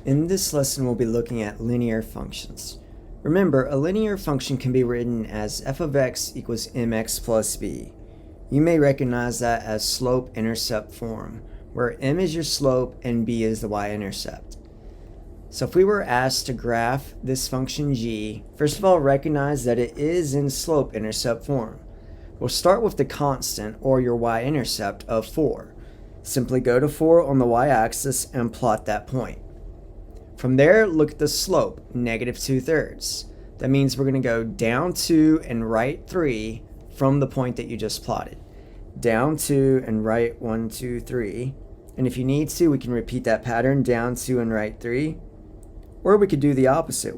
In this lesson, we'll be looking at linear functions. Remember, a linear function can be written as f of x equals mx plus b. You may recognize that as slope-intercept form, where m is your slope and b is the y-intercept. So if we were asked to graph this function g, first of all, recognize that it is in slope-intercept form. We'll start with the constant, or your y-intercept, of 4. Simply go to 4 on the y-axis and plot that point. From there, look at the slope, negative 2/3. That means we're going to go down 2 and right 3 from the point that you just plotted. Down 2 and right 1, 2, 3. And if you need to, we can repeat that pattern, down 2 and right 3. Or we could do the opposite.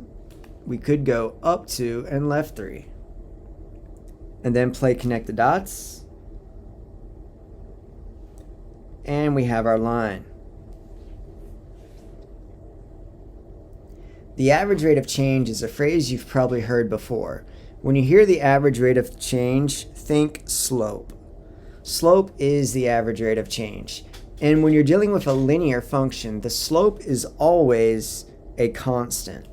We could go up 2 and left 3. And then play connect the dots. And we have our line. The average rate of change is a phrase you've probably heard before. When you hear the average rate of change, think slope. Slope is the average rate of change. And when you're dealing with a linear function, the slope is always a constant.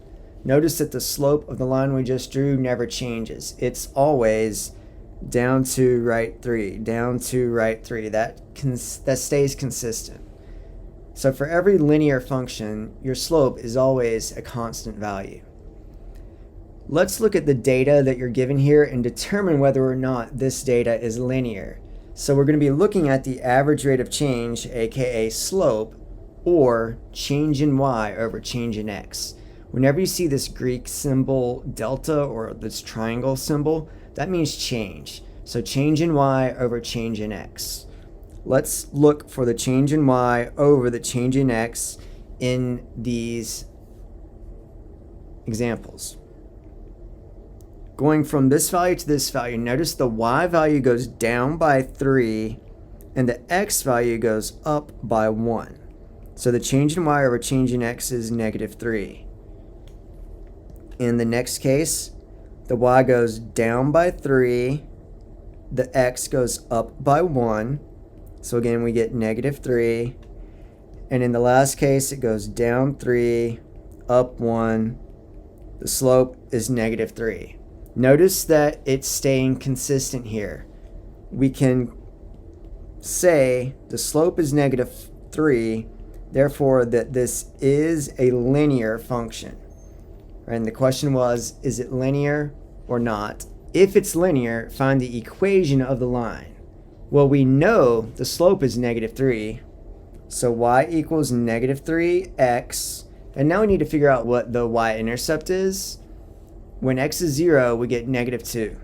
Notice that the slope of the line we just drew never changes. It's always down 2, right 3, down 2, right 3. That stays consistent. So for every linear function, your slope is always a constant value. Let's look at the data that you're given here and determine whether or not this data is linear. So we're going to be looking at the average rate of change, aka slope, or change in y over change in x. Whenever you see this Greek symbol delta or this triangle symbol, that means change. So change in y over change in x. Let's look for the change in y over the change in x in these examples. Going from this value to this value, notice the y value goes down by 3 and the x value goes up by 1. So the change in y over change in x is negative 3. In the next case, the y goes down by 3, the x goes up by 1. So again, we get negative 3. And in the last case, it goes down 3, up 1. The slope is negative 3. Notice that it's staying consistent here. We can say the slope is negative 3, therefore that this is a linear function. And the question was, is it linear or not? If it's linear, find the equation of the line. Well, we know the slope is negative 3, so y equals negative 3x. And now we need to figure out what the y-intercept is. When x is 0, we get negative 2.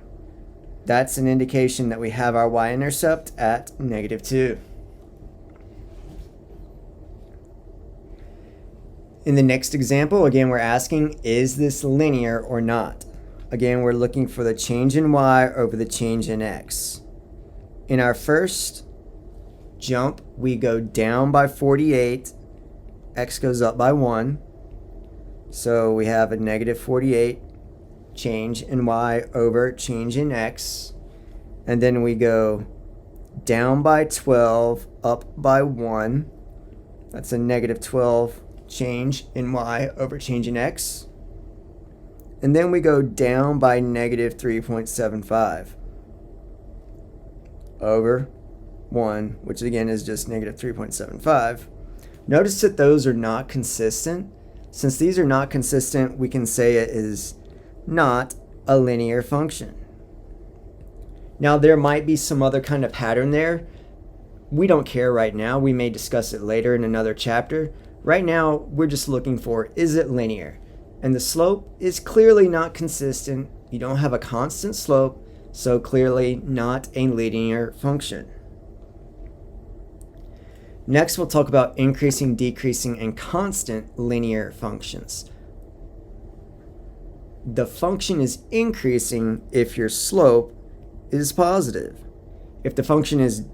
That's an indication that we have our y-intercept at negative 2. In the next example, again, we're asking, is this linear or not? Again, we're looking for the change in y over the change in x. In our first jump, we go down by 48. X goes up by 1. So we have a negative 48 change in y over change in x. And then we go down by 12, up by 1. That's a negative 12 change in y over change in x. And then we go down by negative 3.75 over 1, which again is just negative 3.75. Notice that those are not consistent. Since these are not consistent, we can say it is not a linear function. Now, there might be some other kind of pattern there. We don't care right now. We may discuss it later in another chapter. Right now, we're just looking for, is it linear? And the slope is clearly not consistent. You don't have a constant slope, so clearly not a linear function. Next, we'll talk about increasing, decreasing, and constant linear functions. The function is increasing if your slope is positive. If the function is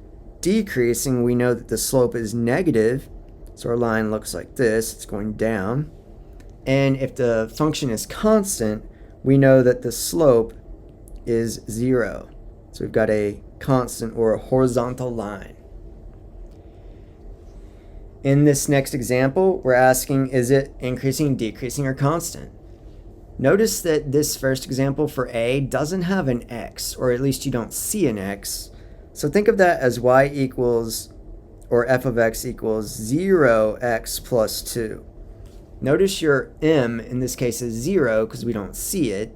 decreasing, we know that the slope is negative. So our line looks like this. It's going down. And if the function is constant, we know that the slope is 0. So we've got a constant or a horizontal line. In this next example, we're asking, is it increasing, decreasing, or constant? Notice that this first example for A doesn't have an x, or at least you don't see an x. So think of that as y equals, or f of x equals 0x plus 2. Notice your m in this case is 0 because we don't see it.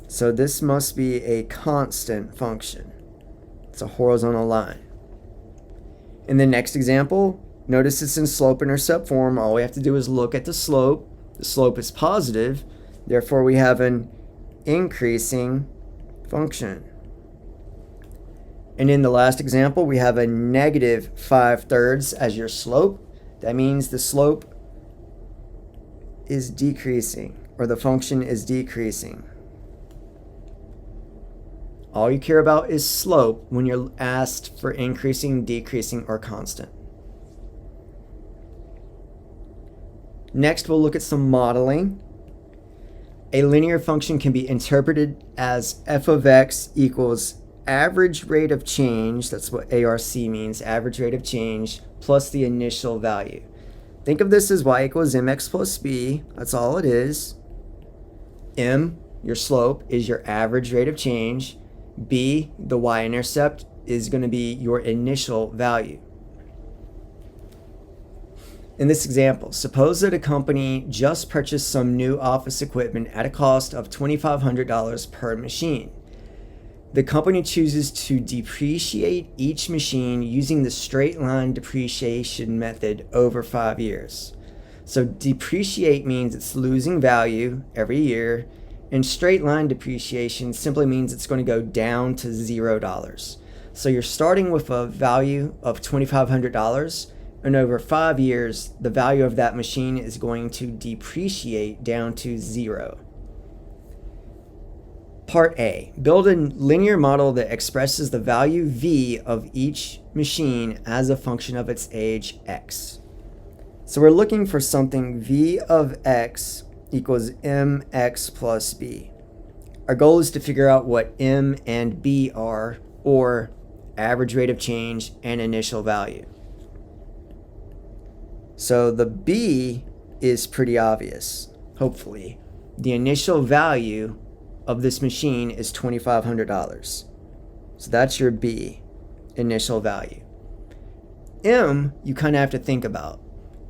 So this must be a constant function. It's a horizontal line. In the next example, notice it's in slope-intercept form. All we have to do is look at the slope. The slope is positive. Therefore, we have an increasing function. And in the last example, we have a negative 5/3 as your slope. That means the slope is decreasing, or the function is decreasing. All you care about is slope when you're asked for increasing, decreasing, or constant. Next, we'll look at some modeling. A linear function can be interpreted as f of x equals average rate of change, that's what ARC means, average rate of change, plus the initial value. Think of this as y equals mx plus b, that's all it is. M, your slope, is your average rate of change. B, the y-intercept, is going to be your initial value. In this example, suppose that a company just purchased some new office equipment at a cost of $2,500 per machine. The company chooses to depreciate each machine using the straight line depreciation method over 5 years. So depreciate means it's losing value every year, and straight line depreciation simply means it's going to go down to $0. So you're starting with a value of $2,500, and over 5 years, the value of that machine is going to depreciate down to 0. Part A, build a linear model that expresses the value v of each machine as a function of its age x. So we're looking for something v of x equals mx plus b. Our goal is to figure out what m and b are, or average rate of change and initial value. So the b is pretty obvious, hopefully. The initial value of this machine is $2,500. So that's your b, initial value. M, you kind of have to think about.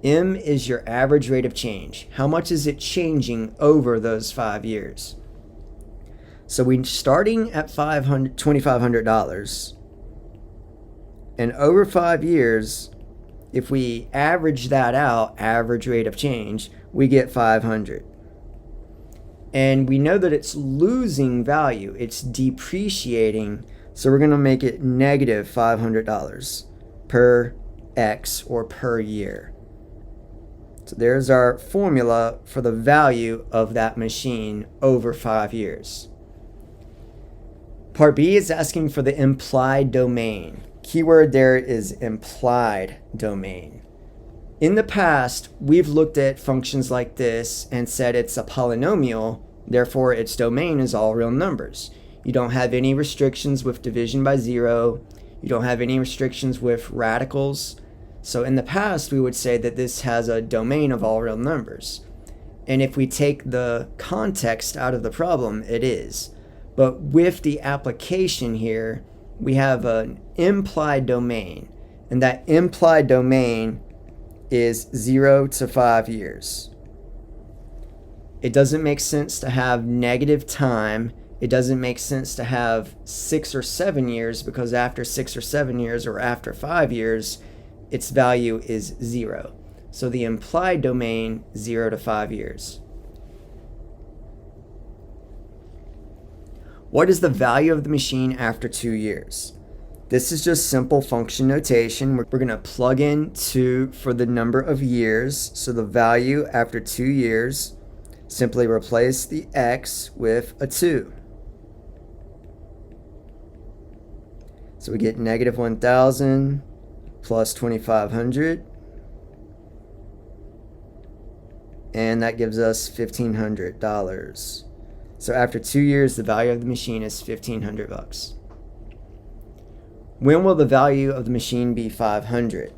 M is your average rate of change. How much is it changing over those 5 years? So we're starting at $2,500, and over 5 years, if we average that out, average rate of change, we get 500. And we know that it's losing value, it's depreciating, so we're going to make it negative $500 per X, or per year. So there's our formula for the value of that machine over 5 years. Part B is asking for the implied domain. Keyword there is implied domain. In the past, we've looked at functions like this and said it's a polynomial, therefore its domain is all real numbers. You don't have any restrictions with division by 0. You don't have any restrictions with radicals. So in the past, we would say that this has a domain of all real numbers. And if we take the context out of the problem, it is. But with the application here, we have an implied domain. And that implied domain is 0 to 5 years. It doesn't make sense to have negative time. It doesn't make sense to have 6 or 7 years, because after 6 or 7 years, or after 5 years, its value is 0. So the implied domain, 0 to 5 years. What is the value of the machine after 2 years? This is just simple function notation. We're going to plug in 2 for the number of years. So the value after 2 years, simply replace the x with a 2. So we get negative 1,000 plus 2,500. And that gives us $1,500. So after 2 years, the value of the machine is $1,500. When will the value of the machine be 500?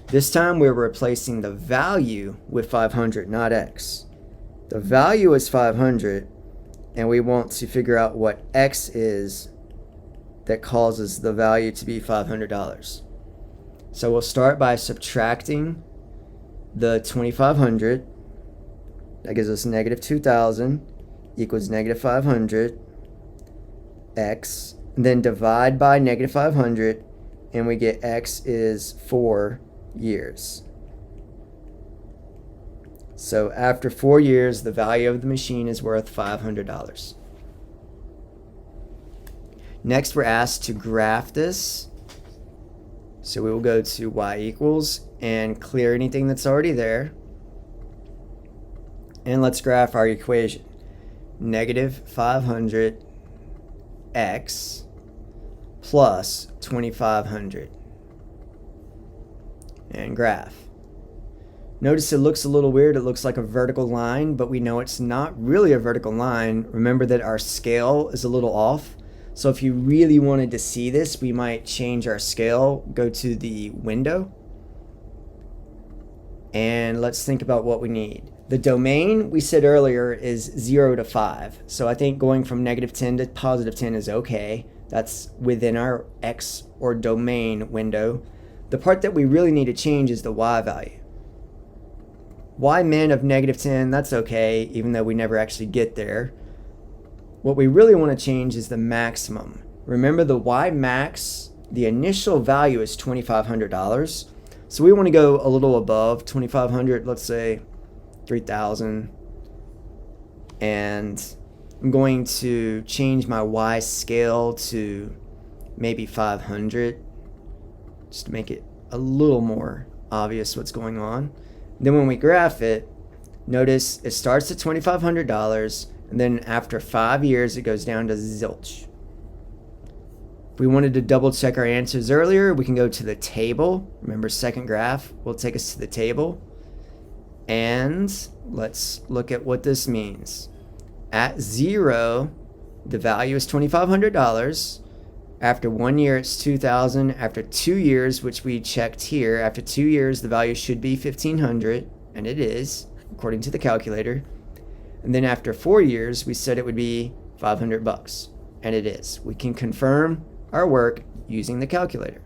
This time we're replacing the value with 500, not x. The value is 500, and we want to figure out what x is that causes the value to be $500. So we'll start by subtracting the 2,500. That gives us negative 2,000 equals negative 500 x. And then divide by negative 500, and we get x is 4 years. So after 4 years, the value of the machine is worth $500. Next, we're asked to graph this. So we will go to y equals and clear anything that's already there. And let's graph our equation. Negative 500 x plus 2,500. And graph. Notice it looks a little weird. It looks like a vertical line, but we know it's not really a vertical line. Remember that our scale is a little off. So if you really wanted to see this, we might change our scale, go to the window, and let's think about what we need. The domain, we said earlier, is 0 to 5. So I think going from negative 10 to positive 10 is okay. That's within our x or domain window. The part that we really need to change is the y value. Y min of negative 10, that's okay, even though we never actually get there. What we really want to change is the maximum. Remember, the y max, the initial value is $2,500. So we want to go a little above 2,500, let's say 3,000. And I'm going to change my y scale to maybe 500, just to make it a little more obvious what's going on. Then when we graph it, notice it starts at $2,500, and then after 5 years, it goes down to zilch. If we wanted to double check our answers earlier, we can go to the table. Remember, second graph will take us to the table. And let's look at what this means. At 0, the value is $2,500. After 1 year, it's 2,000. After 2 years, which we checked here, after 2 years, the value should be 1,500, and it is, according to the calculator. And then after 4 years, we said it would be $500, and it is. We can confirm our work using the calculator.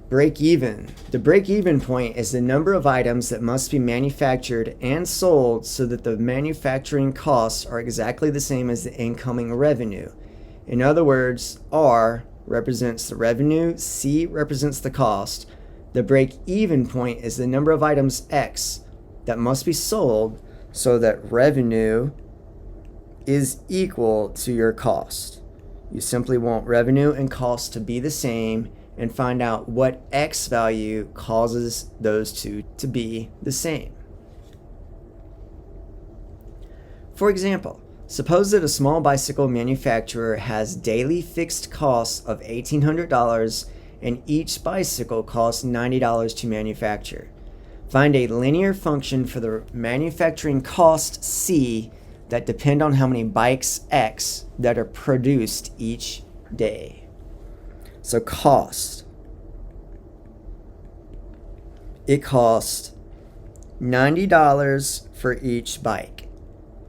Break even. The break-even point is the number of items that must be manufactured and sold so that the manufacturing costs are exactly the same as the incoming revenue. In other words, R represents the revenue, C represents the cost. The break-even point is the number of items X that must be sold so that revenue is equal to your cost. You simply want revenue and cost to be the same and find out what X value causes those two to be the same. For example, suppose that a small bicycle manufacturer has daily fixed costs of $1,800 and each bicycle costs $90 to manufacture. Find a linear function for the manufacturing cost C that depend on how many bikes X that are produced each day. So cost. It costs $90 for each bike.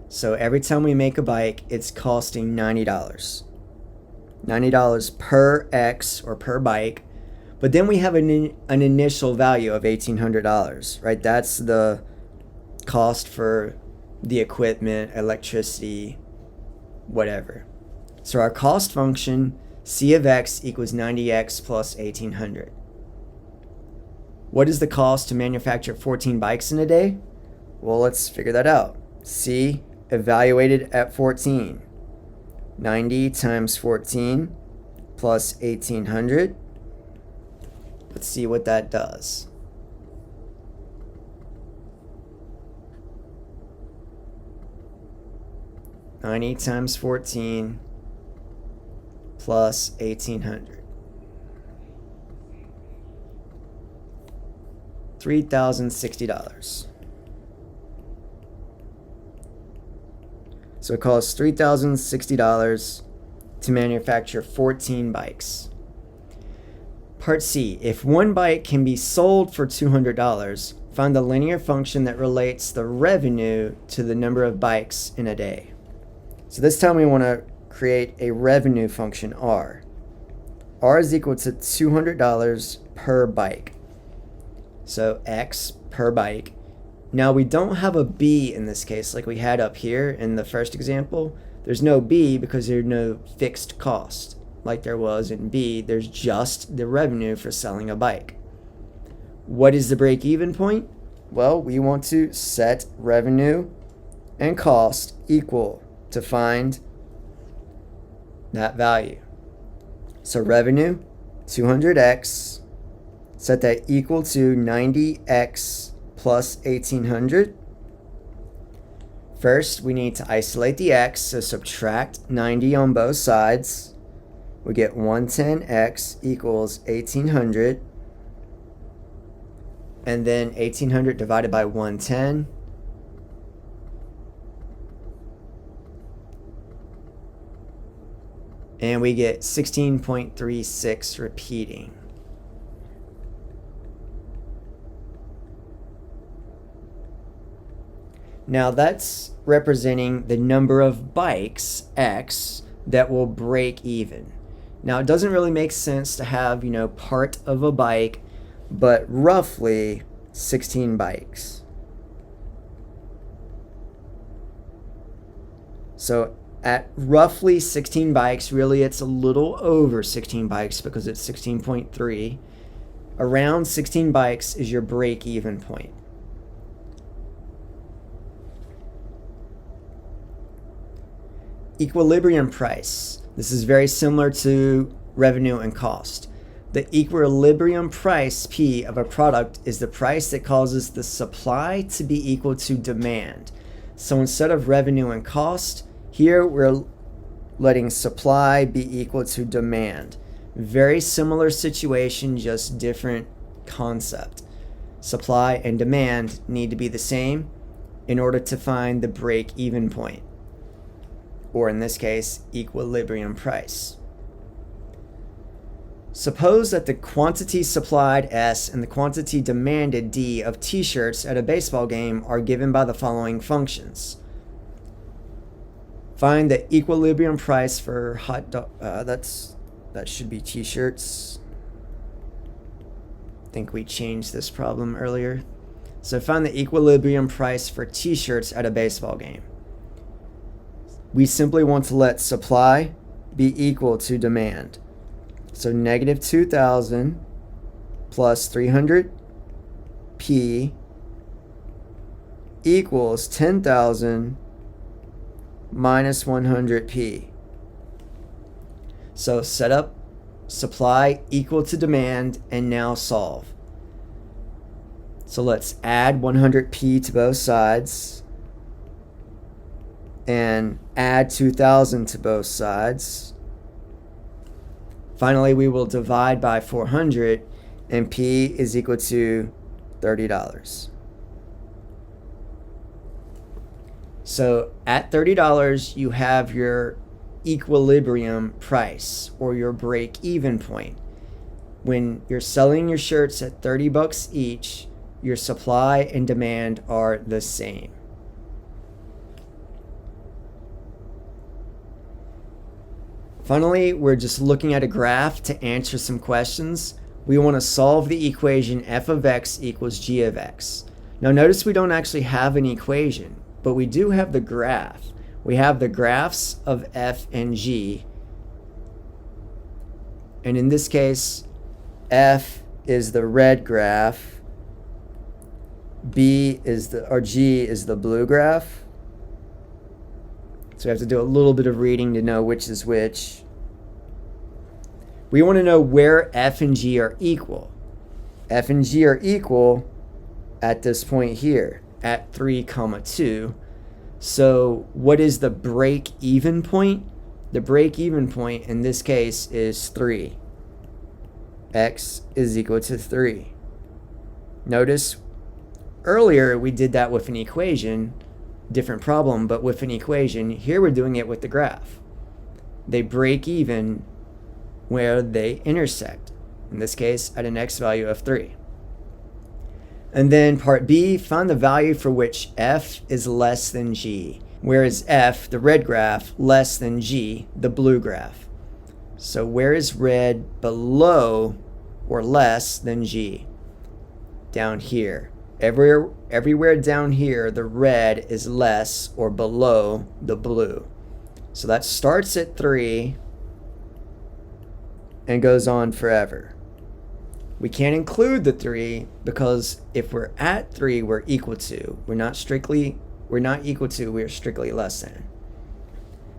So every time we make a bike, it's costing $90. $90 per X or per bike. But then we have an initial value of $1,800, right? That's the cost for the equipment, electricity, whatever. So our cost function, C of X equals 90X plus 1,800. What is the cost to manufacture 14 bikes in a day? Well, let's figure that out. C evaluated at 14. 90 times 14 plus 1,800. Let's see what that does. $90 times 14 plus 1,800. $3,060. So it costs $3,060 to manufacture 14 bikes. Part C, if one bike can be sold for $200, find the linear function that relates the revenue to the number of bikes in a day. So this time we want to create a revenue function R. R is equal to $200 per bike. So X per bike. Now we don't have a B in this case like we had up here in the first example. There's no B because there's no fixed cost like there was in B. There's just the revenue for selling a bike. What is the break-even point? Well, we want to set revenue and cost equal to find that value. So revenue, 200x, set that equal to 90x plus 1800. First, we need to isolate the x, so subtract 90 on both sides. We get 110x equals 1800. And then 1800 divided by 110. And we get 16.36 repeating. Now that's representing the number of bikes, X, that will break even. Now it doesn't really make sense to have, part of a bike, but roughly 16 bikes. So at roughly 16 bikes, really it's a little over 16 bikes because it's 16.3. Around 16 bikes is your break-even point. Equilibrium price. This is very similar to revenue and cost. The equilibrium price, P, of a product is the price that causes the supply to be equal to demand. So instead of revenue and cost, here we're letting supply be equal to demand. Very similar situation, just different concept. Supply and demand need to be the same in order to find the break-even point, or in this case, equilibrium price. Suppose that the quantity supplied S and the quantity demanded D of t-shirts at a baseball game are given by the following functions. Find the equilibrium price for hot dog. That should be t-shirts. I think we changed this problem earlier. So find the equilibrium price for t-shirts at a baseball game. We simply want to let supply be equal to demand. So negative 2,000 plus 300 P equals 10,000 minus 100 P. So set up supply equal to demand and now solve. So let's add 100 P to both sides and add 2,000 to both sides. Finally, we will divide by 400 and P is equal to $30. So at $30, you have your equilibrium price or your break-even point. When you're selling your shirts at $30 each, your supply and demand are the same. Finally, we're just looking at a graph to answer some questions. We want to solve the equation f of x equals g of x. Now notice we don't actually have an equation, but we do have the graph. We have the graphs of f and g. And in this case, f is the red graph, g is the blue graph. So we have to do a little bit of reading to know which is which. We want to know where f and g are equal. F and g are equal at this point here, at 3, 2. So what is the break-even point? The break-even point in this case is 3. X is equal to 3. Notice earlier we did that with an equation, different problem, but with an equation. Here we're doing it with the graph. they break even where they intersect. In this case, at an x value of 3. And then part B, find the value for which f is less than g. Where is f, the red graph, less than g, the blue graph? So where is red below or less than g? Down here. Everywhere down here, the red is less or below the blue. So that starts at 3 and goes on forever. We can't include the 3 because if we're at 3, we're equal to. We're not equal to, we're strictly less than.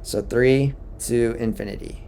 So 3 to infinity.